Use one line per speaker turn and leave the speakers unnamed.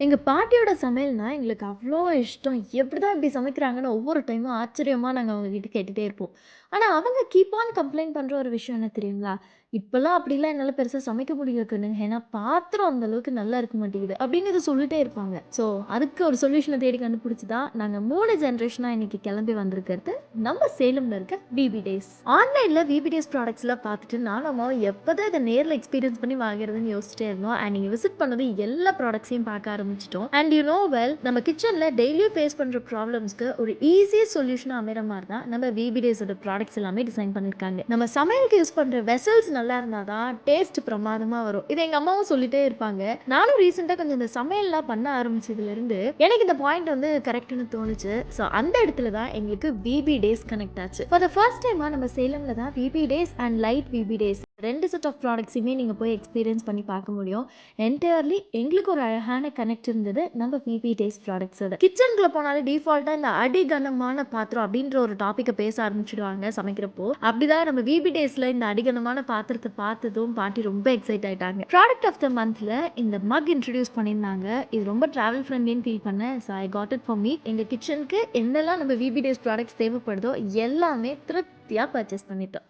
எங்க பாட்டியோட சமையல்னா எங்களுக்கு அவ்ளோ இஷ்டம். எப்படிதான் இப்படி சமைக்கிறாங்கன்னு ஒவ்வொரு டைமும் ஆச்சரியமா நாங்க அவங்க கிட்ட கேட்டுட்டே இருப்போம். ஆனா அவங்க கீப் ஆன் கம்ப்ளைண்ட் பண்ற ஒரு விஷயம் என்ன தெரியுங்களா? இப்பலாம் அப்படிலாம் என்னால பெருசா சமைக்க முடியல கண்ணு. ஏன்னா பாத்திரம் அந்த அளவுக்கு நல்லா இருக்க மாட்டேங்குது. அப்படின்னு இத சொல்லிட்டே இருப்பாங்க. ஸோ அதுக்கு ஒரு சொல்யூஷன தேடி கண்டுபிடிச்சு தான் நாங்க 3 ஜெனரேஷனா இன்னைக்கு கிளம்பி வந்திருக்கிறது நம்ம சேலம்ல இருக்க விபி டேஸ். ஆன்லைன்ல விபி டேஸ் ப்ராடக்ட்ஸ்லாம் பார்த்துட்டு நானும் அம்மாவும் எப்பதான் இத நேர்ல எக்ஸ்பீரியன்ஸ் பண்ணி வாங்குறதுன்னு யோசிச்சிட்டே இருந்தோம். அண்ட் நீங்க விசிட் பண்ணதும் எல்லா ப்ராடக்ட்ஸையும் பார்க்க ஆரம்பிச்சுட்டோம். அண்ட் யூ நோ வெல் நம்ம கிச்சன்ல டெய்லியும் ஃபேஸ் பண்ற ப்ராப்ளம்ஸ்க்கு ஒரு ஈஸியஸ்ட் சொல்யூஷனா அமைற மாதிரி தான் நம்ம விபி டேஸோட ப்ராடக்ட்ஸ் எல்லாமே டிசைன் பண்ணிருக்காங்க. நம்ம சமையலுக்கு யூஸ் பண்ற வெசல்ஸ் நல்லா இருந்தாதான் டேஸ்ட் பிரமாதமா வரும். இதை எங்க அம்மாவும் சொல்லிட்டே இருப்பாங்க. நானும் ரீசெண்டா கொஞ்சம் இந்த சமையல்லாம் பண்ண ஆரம்பிச்சதுல இருந்து எனக்கு இந்த பாயிண்ட் வந்து கரெக்ட்னு தோணுச்சு. ஸோ அந்த இடத்துல தான் எங்களுக்கு விபி டேஸ் கனெக்ட் ஆச்சு. ஃபார் த ஃபர்ஸ்ட் டைமா நம்ம சேலம்ல தான் VB days and light VB days 2 set of ப்ராடக்ட்ஸுமே நீங்க போய் எக்ஸ்பீரியன்ஸ் பண்ணி பார்க்க முடியும். என்டையர்லி எங்களுக்கு ஒரு அழகான கனெக்ட் இருந்தது நம்ம விபி டேஸ் ப்ராடக்ட்ஸோட. கிச்சனுக்குள்ள போனாலே டிஃபால்ட்டாக இந்த அடிகனமான பாத்திரம் அப்படின்ற ஒரு டாப்பிக்கை பேச ஆரம்பிச்சிடுவாங்க சமைக்கிறப்போ. அப்படிதான் நம்ம விபி டேஸ்ல இந்த அடிகனமான பாத்திரத்தை பார்த்ததும் பாட்டி ரொம்ப எக்ஸைட் ஆயிட்டாங்க. ப்ராடக்ட் ஆஃப் த மந்த்ல இந்த மக் இன்ட்ரடியூஸ் பண்ணியிருந்தாங்க. இது ரொம்ப டிராவல் ஃப்ரெண்ட்லின்னு ஃபீல் பண்ணேன். So I got it for me. எங்க கிச்சனுக்கு என்னெல்லாம் நம்ம விபி டேஸ் ப்ராடக்ட்ஸ் தேவைப்படுதோ எல்லாமே திருப்தியாக பர்ச்சேஸ் பண்ணிட்டோம்.